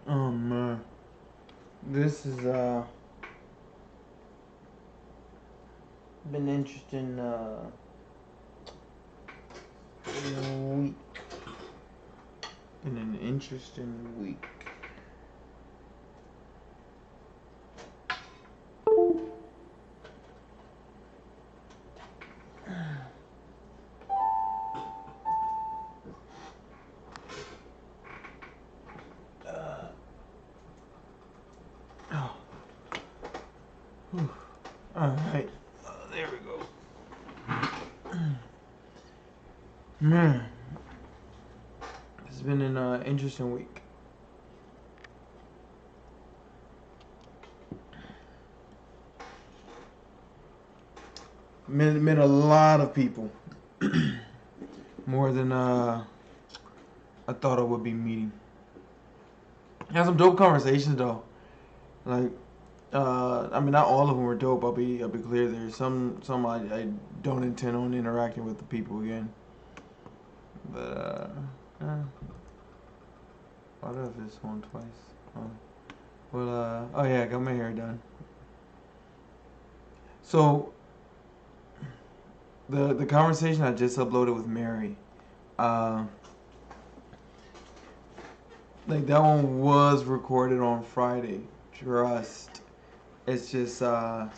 Man, this has been interesting week. Been an interesting week. Oh, all right. There we go. Man, it's been an interesting week. Met a lot of people. More than I thought I would be meeting. Had some dope conversations though. Like, I mean, not all of them were dope. I'll be clear. There's some I don't intend on interacting with the people again. But why did I have this one twice? Oh. Well, oh yeah, I got my hair done. So the conversation I just uploaded with Mary, like that one was recorded on Friday. Trust. It's just like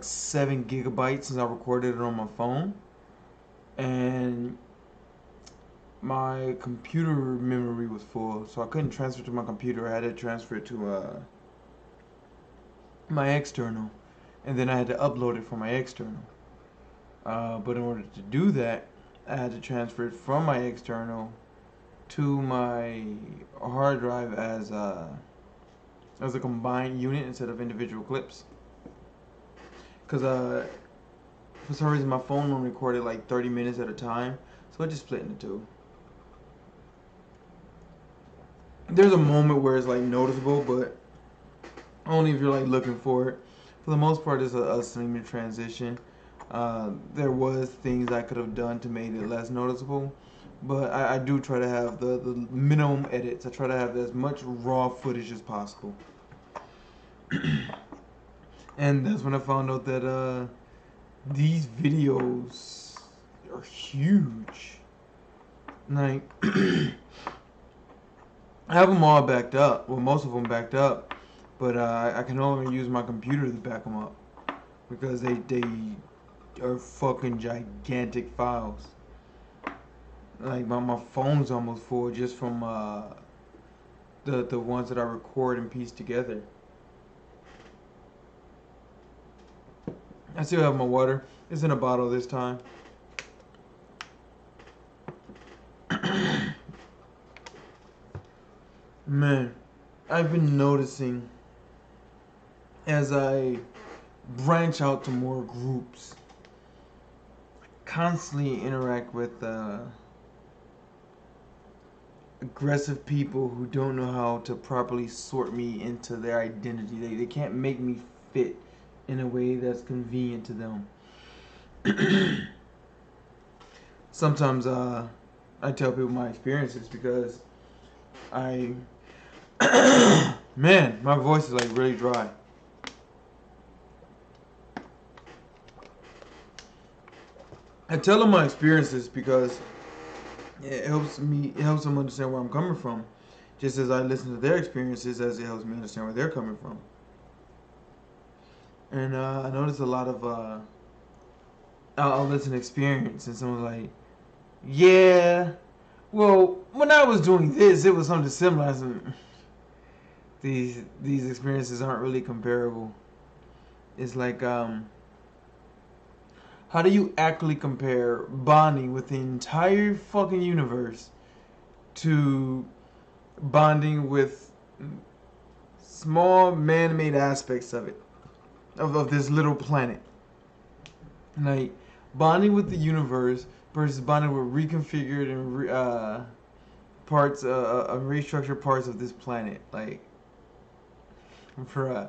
7 GB since I recorded it on my phone, and my computer memory was full, so I couldn't transfer it to my computer. I had to transfer it to my external, and then I had to upload it from my external. But in order to do that, I had to transfer it from my external to my hard drive as a combined unit instead of individual clips. Cause for some reason my phone only recorded like 30 minutes at a time, so I just split into two. There's a moment where it's like noticeable, but only if you're like looking for it. For the most part, it's a seamless transition. There was things I could have done to make it less noticeable, but I do try to have the minimum edits. I try to have as much raw footage as possible. And that's when I found out that these videos are huge. Like, I have them all backed up. Well, most of them backed up, but I can only use my computer to back them up because they are fucking gigantic files. Like my phone's almost full just from the ones that I record and piece together. I still have my water. It's in a bottle this time. Man, I've been noticing as I branch out to more groups, constantly interact with aggressive people who don't know how to properly sort me into their identity. They can't make me fit in a way that's convenient to them. Sometimes I tell people my experiences because I man, my voice is like really dry. I tell them my experiences because it helps them understand where I'm coming from, just as I listen to their experiences, as it helps me understand where they're coming from. And I notice a lot of I'll listen to experience, and someone's like, yeah, well, when I was doing this, it was something similar. I said, these experiences aren't really comparable. It's like, how do you actually compare bonding with the entire fucking universe to bonding with small man-made aspects of it, of this little planet? Like, bonding with the universe versus bonding with reconfigured and parts, restructured parts of this planet. Like, for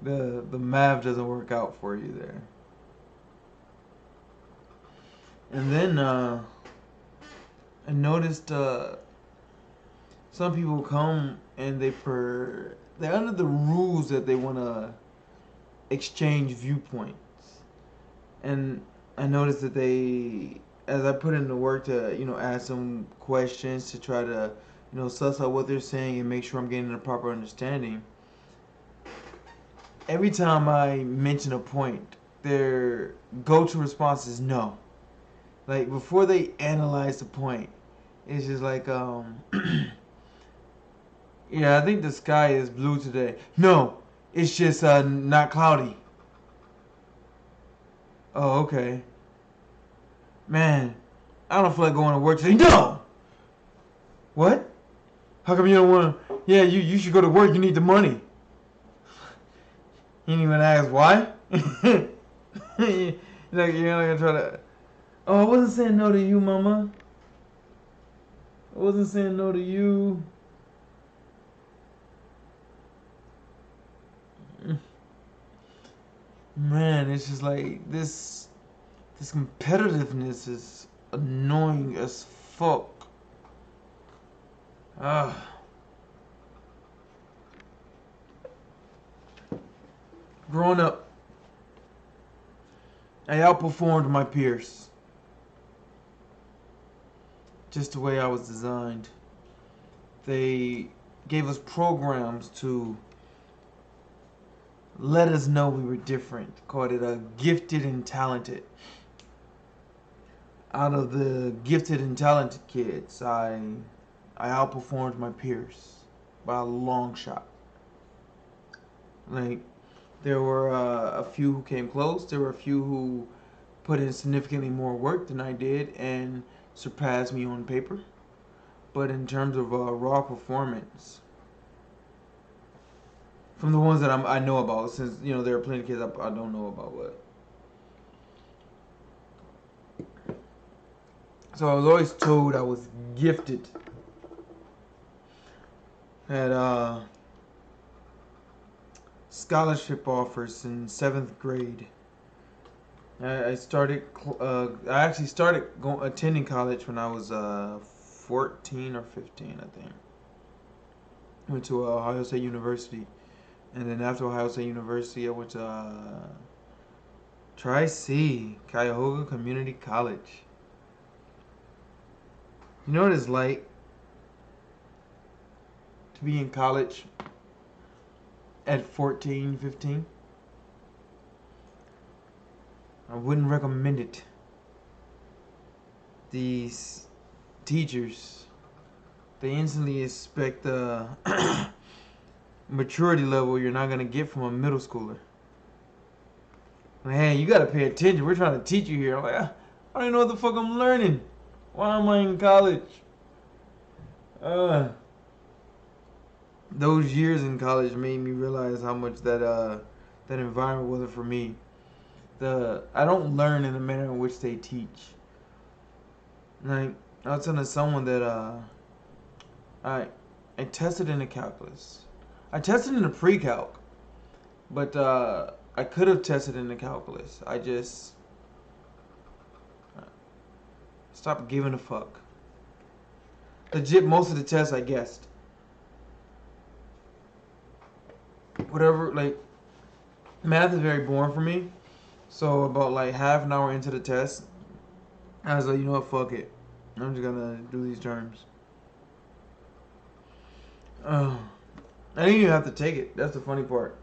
the math doesn't work out for you there. And then I noticed some people come and they're under the rules that they want to exchange viewpoints, and I noticed that as I put in the work to ask them questions to try to suss out what they're saying and make sure I'm getting a proper understanding. Every time I mention a point, their go-to response is no. Like before they analyze the point, it's just like yeah, I think the sky is blue today. No, it's just not cloudy. Oh, okay. Man, I don't feel like going to work today. No! What? How come you don't want to? Yeah, you should go to work. You need the money. You didn't even ask why? You're not going to try to... Oh, I wasn't saying no to you, mama. I wasn't saying no to you. Man, it's just like this competitiveness is annoying as fuck. Growing up, I outperformed my peers. Just the way I was designed. They gave us programs to let us know we were different. Called it a gifted and talented. Out of the gifted and talented kids, I outperformed my peers by a long shot. Like, there were a few who came close. There were a few who put in significantly more work than I did and surpassed me on paper. But in terms of raw performance, from the ones that I know about, since there are plenty of kids I don't know about, but so I was always told I was gifted. Had scholarship offers in 7th grade. I actually started attending college when I was 14 or 15, I think. Went to Ohio State University, and then after Ohio State University, I went to Tri-C, Cuyahoga Community College. You know what it's like to be in college at 14, 15? I wouldn't recommend it. These teachers, they instantly expect the maturity level you're not going to get from a middle schooler. Like, hey, you got to pay attention. We're trying to teach you here. I'm like, I don't even know what the fuck I'm learning. Why am I in college? Those years in college made me realize how much that environment wasn't for me. I don't learn in the manner in which they teach. Like, I was telling someone that I tested in the calculus. I tested in the pre-calc, but I could have tested in the calculus. I just stopped giving a fuck. Legit, most of the tests I guessed. Whatever, like, math is very boring for me. So about like half an hour into the test, I was like, you know what, fuck it. I'm just gonna do these terms. I didn't even have to take it. That's the funny part.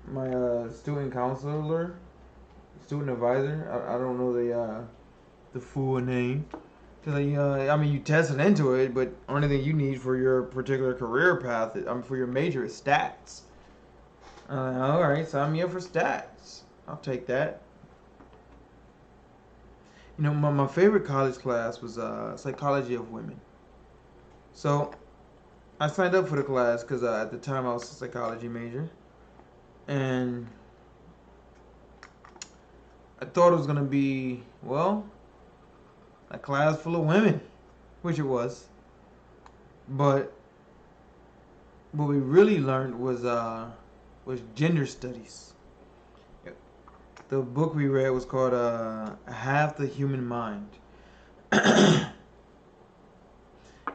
My student advisor, I don't know the full name. Cause I mean, you tested into it, but only thing you need for your particular career path, for your major is stats. All right, sign me up for stats. I'll take that. You know, my favorite college class was psychology of women. So I signed up for the class because at the time I was a psychology major, and I thought it was gonna be, well, a class full of women, which it was. But what we really learned was gender studies. The book we read was called Half the Human Mind.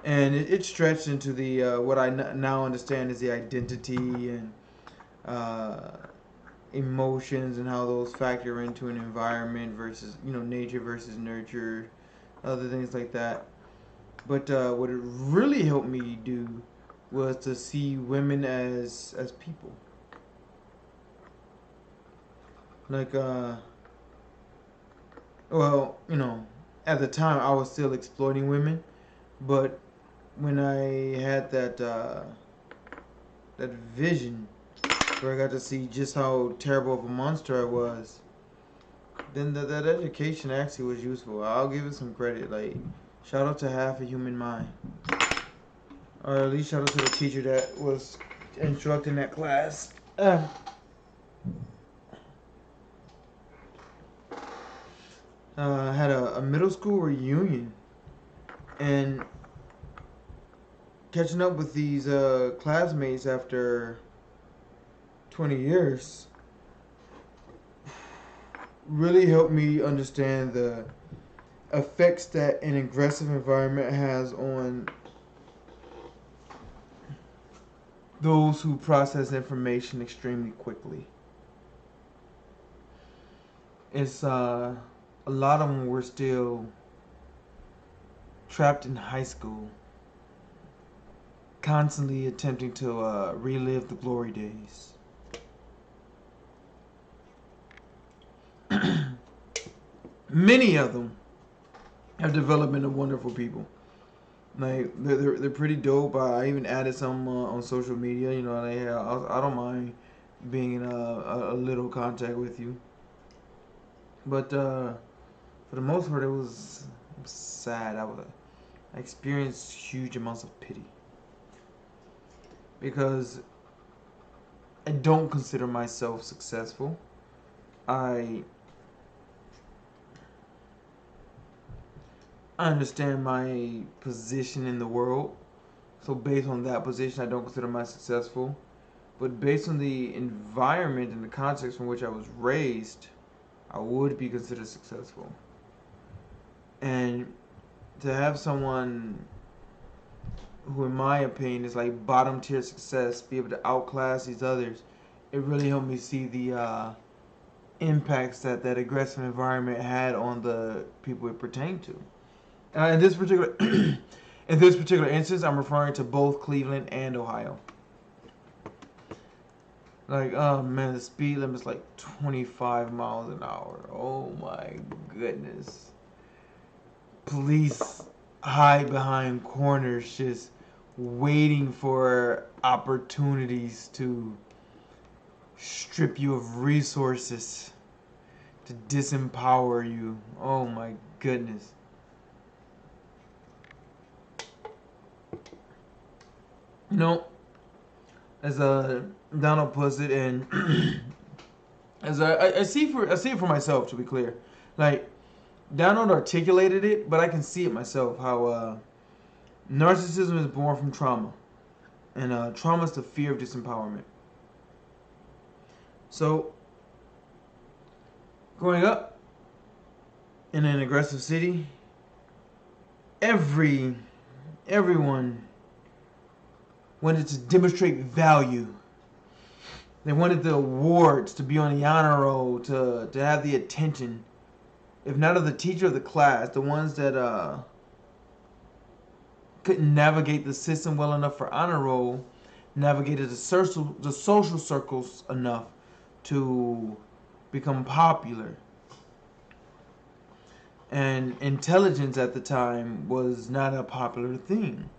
and it stretched into the what I now understand is the identity and uh, emotions and how those factor into an environment versus nature versus nurture, other things like that. But what it really helped me do was to see women as people. Like well, at the time I was still exploiting women, but when I had that vision where I got to see just how terrible of a monster I was, then that education actually was useful. I'll give it some credit. Like, shout out to half a human mind, or at least shout out to the teacher that was instructing that class. I had a middle school reunion, and catching up with these classmates after 20 years really helped me understand the effects that an aggressive environment has on those who process information extremely quickly. It's a lot of them were still trapped in high school, constantly attempting to relive the glory days. Many of them have developed into wonderful people. Like they're pretty dope. I even added some on social media. I don't mind being in a little contact with you. But for the most part, it was sad. I experienced huge amounts of pity because I don't consider myself successful. I understand my position in the world. So based on that position, I don't consider myself successful. But based on the environment and the context from which I was raised, I would be considered successful. And to have someone who, in my opinion, is like bottom tier success, be able to outclass these others, it really helped me see the impacts that aggressive environment had on the people it pertained to. In this particular in this particular instance, I'm referring to both Cleveland and Ohio. Like, oh man, the speed limit is like 25 miles an hour. Oh my goodness. Police hide behind corners just waiting for opportunities to strip you of resources, to disempower you. Oh my goodness. As Donald puts it, and as I see it for myself, to be clear. Like, Donald articulated it, but I can see it myself. How narcissism is born from trauma, and trauma is the fear of disempowerment. So, growing up in an aggressive city, everyone wanted to demonstrate value. They wanted the awards, to be on the honor roll, to have the attention, if not of the teacher of the class, the ones that couldn't navigate the system well enough for honor roll, navigated the social circles enough to become popular. And intelligence at the time was not a popular thing.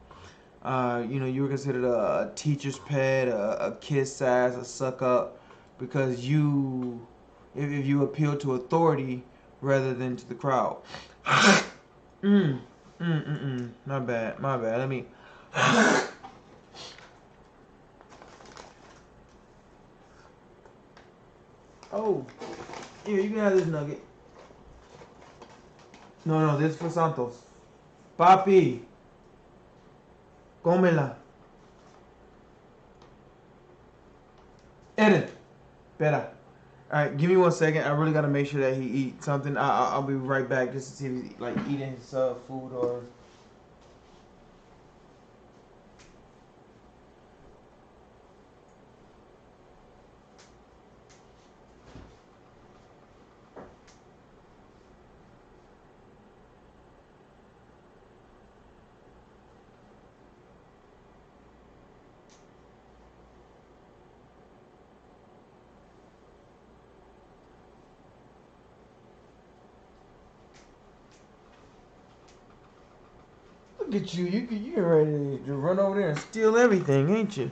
You were considered a teacher's pet, a kiss ass, a suck up, because if you appeal to authority rather than to the crowd. My bad. Let me. Oh, here, you can have this nugget. No, this is for Santos. Papi. Cómela. Eren. Espera. Alright, give me 1 second. I really gotta make sure that he eats something. I'll be right back just to see if he's like eating his food or. Look at you. You're ready to run over there and steal everything, ain't you?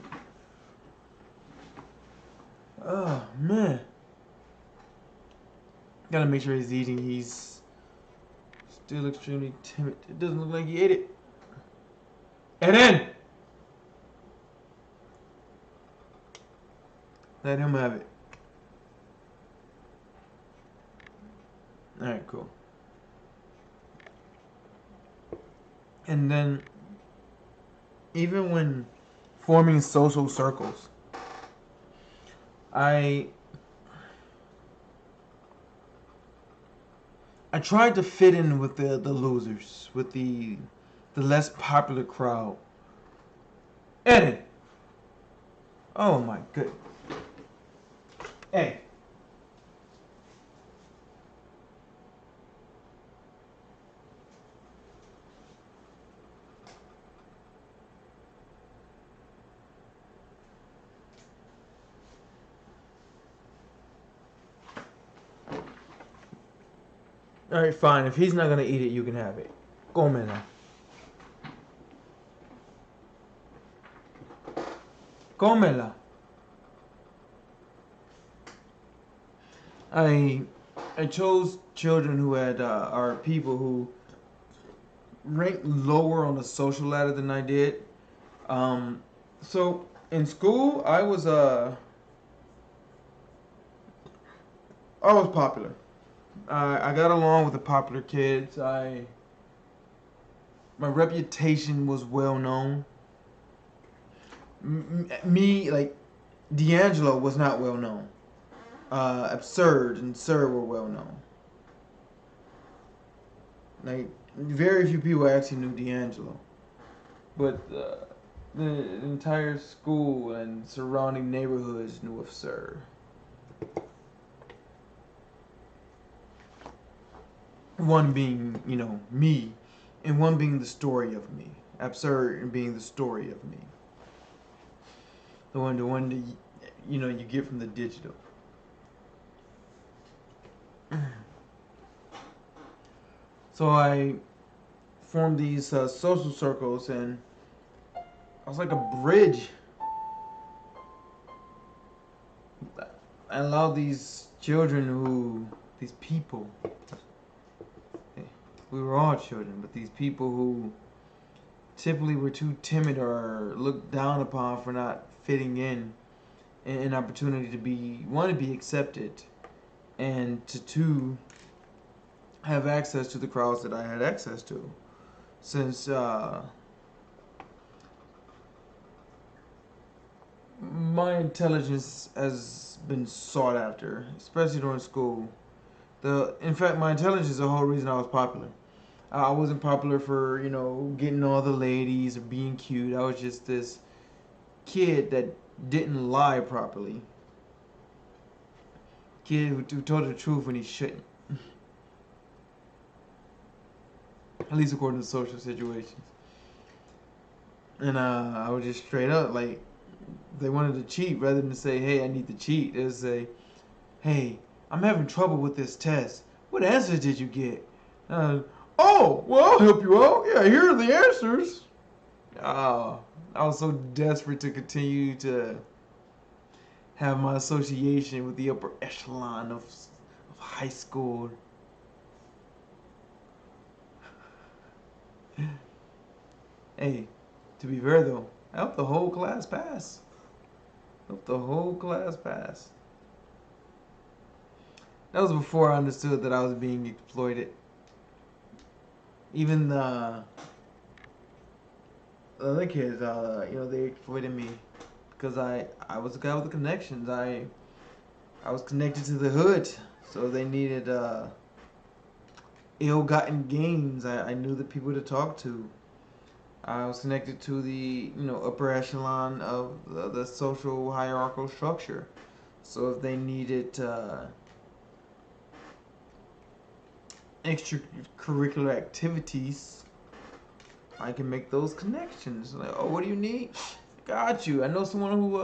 Oh, man. Gotta make sure he's eating. He's still extremely timid. It doesn't look like he ate it. And then! Let him have it. Alright, cool. And then, even when forming social circles, I tried to fit in with the losers, with the less popular crowd. Eddie! Oh my good. Hey. Alright, fine. If he's not gonna eat it, you can have it. Cómela. Cómela. I chose children who had are people who ranked lower on the social ladder than I did. So in school, I was popular. I got along with the popular kids. My reputation was well known. Me, like, D'Angelo was not well known. Absird and Sir were well known. Like, very few people actually knew D'Angelo. But the entire school and surrounding neighborhoods knew of Sir. One being, me, and one being the story of me. Absird being the story of me. The one that you get from the digital. So I formed these social circles, and I was like a bridge. I allowed these people, we were all children, but these people who typically were too timid or looked down upon for not fitting in, an opportunity to be accepted, and to two, have access to the crowds that I had access to. Since my intelligence has been sought after, especially during school. In fact, my intelligence is the whole reason I was popular. I wasn't popular for, getting all the ladies or being cute. I was just this kid that didn't lie properly. Kid who told the truth when he shouldn't. At least according to social situations. And I was just straight up, like, they wanted to cheat, rather than say, hey, I need to cheat. They would say, hey, I'm having trouble with this test. What answers did you get? Oh, well, I'll help you out. Yeah, here are the answers. I was so desperate to continue to have my association with the upper echelon of high school. Hey, to be fair though, I helped the whole class pass. That was before I understood that I was being exploited. Even the other kids, they exploited me because I was a guy with the connections. I was connected to the hood, so they needed ill-gotten gains. I knew the people to talk to. I was connected to the upper echelon of the social hierarchical structure. So if they needed extracurricular activities, I can make those connections. Like, oh, what do you need? Got you. I know someone who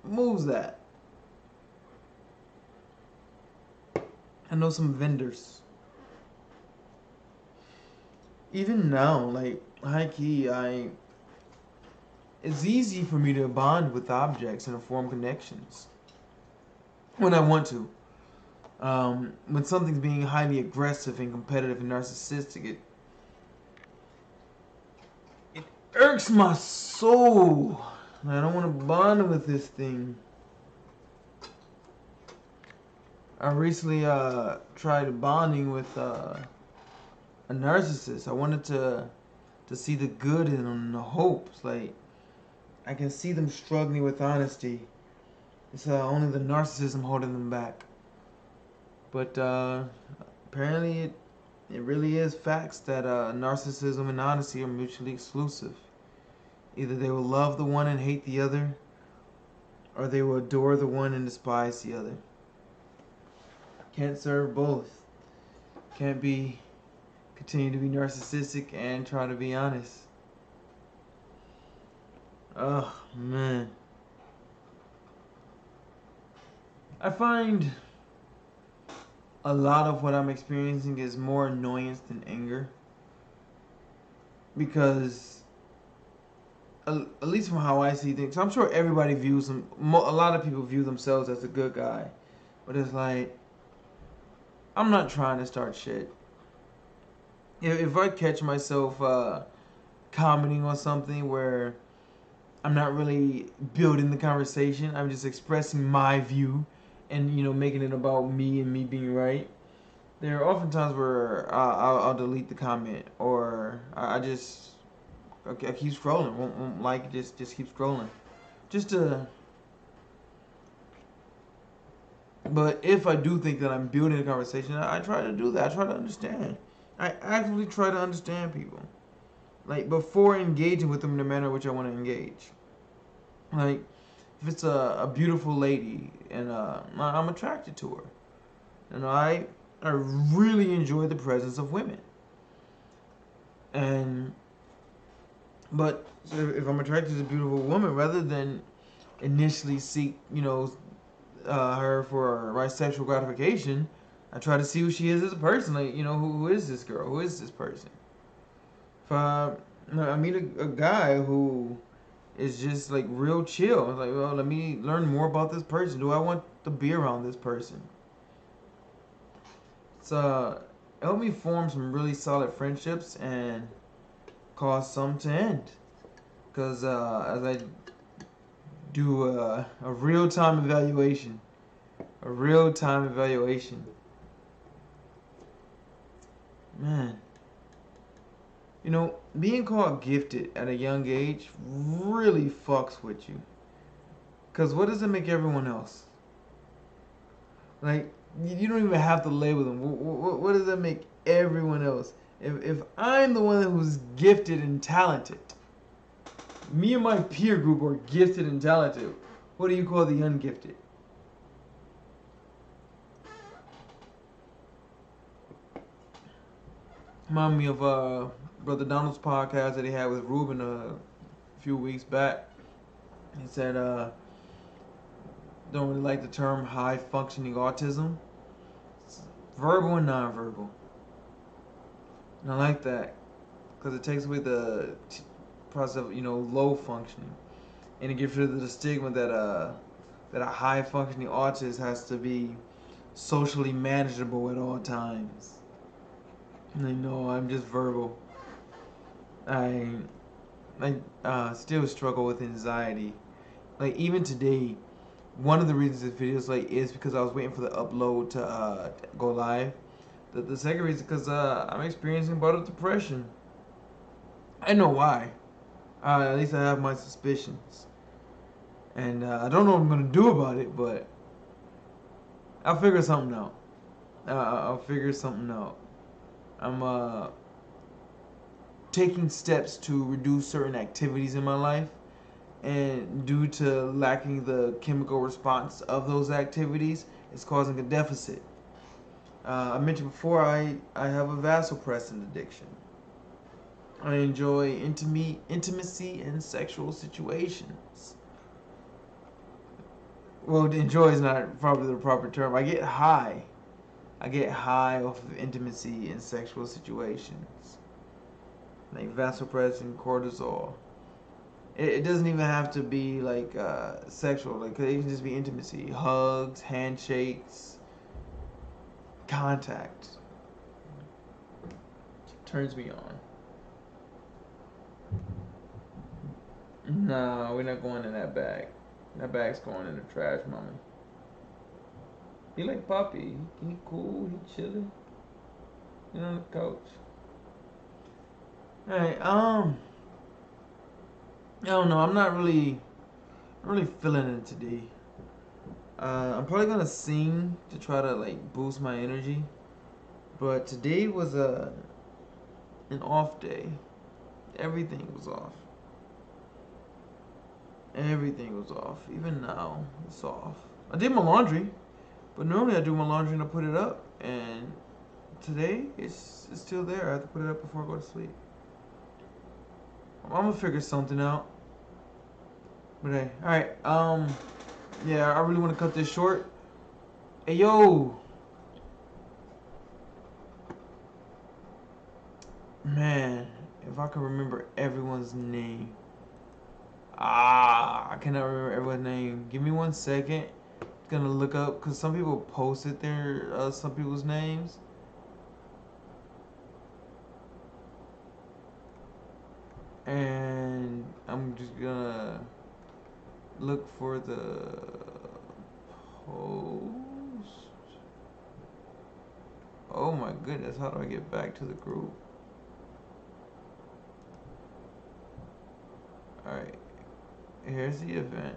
moves that. I know some vendors. Even now, like, high key, it's easy for me to bond with objects and form connections when I want to. When something's being highly aggressive and competitive and narcissistic, it irks my soul. I don't want to bond with this thing. I recently tried bonding with a narcissist. I wanted to see the good in them, the hopes. Like, I can see them struggling with honesty. It's only the narcissism holding them back. But apparently it really is facts that narcissism and honesty are mutually exclusive. Either they will love the one and hate the other, or they will adore the one and despise the other. Can't serve both. Can't continue to be narcissistic and try to be honest. Oh, man. I find a lot of what I'm experiencing is more annoyance than anger. Because, at least from how I see things, I'm sure everybody views them, a lot of people view themselves as a good guy. But it's like, I'm not trying to start shit. If I catch myself commenting on something where I'm not really building the conversation, I'm just expressing my view and, making it about me and me being right, there are often times where I'll delete the comment, or I keep scrolling, won't like it, just keep scrolling. But if I do think that I'm building a conversation, I try to do that. I try to understand. I actively try to understand people. Like, before engaging with them in the manner in which I want to engage. Like, if it's a beautiful lady and I'm attracted to her, and I really enjoy the presence of women. But if I'm attracted to a beautiful woman, rather than initially seek, her for my sexual gratification, I try to see who she is as a person. Like, who is this girl? Who is this person? If I meet a guy who is just like real chill, I was like, well, let me learn more about this person. Do I want to be around this person? It's helped me form some really solid friendships and cause some to end. Because as I do a real-time evaluation, man, being called gifted at a young age really fucks with you. Because what does it make everyone else? Like, you don't even have to label them. What does that make everyone else? If I'm the one who's gifted and talented, me and my peer group are gifted and talented, what do you call the ungifted? Remind me of Brother Donald's podcast that he had with Ruben a few weeks back. He said, don't really like the term high functioning autism. It's verbal and nonverbal. And I like that because it takes away the process of low functioning, and it gets rid of the stigma that a high functioning autist has to be socially manageable at all times. And I know I'm just verbal. I still struggle with anxiety. Like, even today, one of the reasons this video is late is because I was waiting for the upload to go live. The second reason is because I'm experiencing bottle depression. I know why. At least I have my suspicions. And I don't know what I'm going to do about it, but I'll figure something out. I'll figure something out. I'm taking steps to reduce certain activities in my life, and due to lacking the chemical response of those activities, it's causing a deficit. I mentioned before I have a vasopressin addiction. I enjoy intimacy in sexual situations. Well, enjoy is not probably the proper term. I get high. I get high off of intimacy in sexual situations. like vasopressin, cortisol. It doesn't even have to be like sexual. Like it can just be intimacy, hugs, handshakes, contact. Turns me on. No, we're not going in that bag. That bag's going in the trash, mommy. He like Puppy. He cool. He chilling. You on the couch. Alright, I don't know. I'm not really feeling it today. I'm probably gonna sing to try to like boost my energy. But today was an off day. Everything was off. Everything was off. Even now, it's off. I did my laundry, but normally I do my laundry and I put it up. And today, it's still there. I have to put it up before I go to sleep. I'm gonna figure something out. But hey, alright, yeah, I really want to cut this short. Hey, yo! Man, if I could remember everyone's name. I cannot remember everyone's name. Give me 1 second. I'm gonna look up, because some people posted some people's names. And I'm just gonna look for the post. Oh my goodness, how do I get back to the group? Alright, here's the event.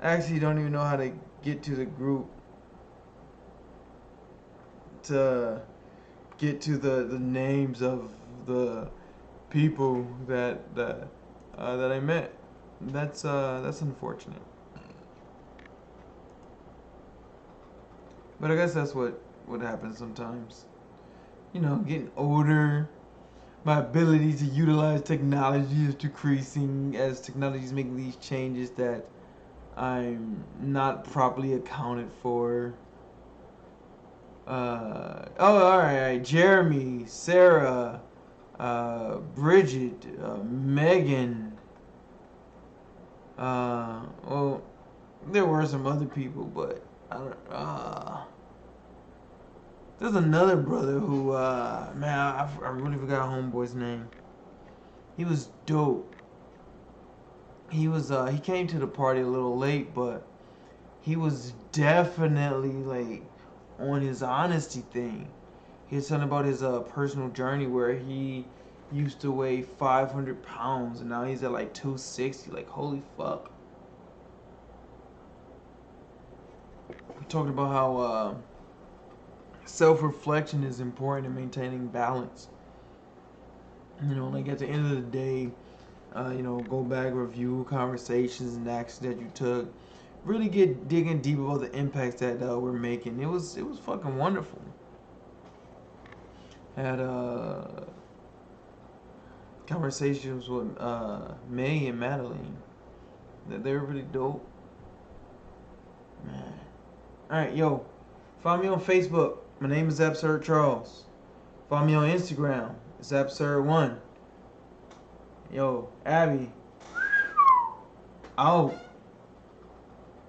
I actually don't even know how to get to the group to get to the names of the people that I met. That's unfortunate. But I guess that's what happens sometimes. You know, getting older, my ability to utilize technology is decreasing as technology is making these changes that I'm not properly accounted for. Alright. Jeremy, Sarah, Bridget, Megan. Well, there were some other people, but I don't. There's another brother who, man, I really forgot homeboy's name. He was dope. He came to the party a little late, but he was definitely like on his honesty thing. He was talking about his personal journey where he used to weigh 500 pounds and now he's at like 260. Like, holy fuck. He talked about how self-reflection is important in maintaining balance. You know, like at the end of the day, you know, go back, review conversations and actions that you took. Really get digging deep about the impacts that we're making. It was fucking wonderful. Had conversations with May and Madeline. They were really dope. Man. Alright, yo. Find me on Facebook. My name is Absird Charles. Find me on Instagram. It's Absird1. Yo, Abby. Out.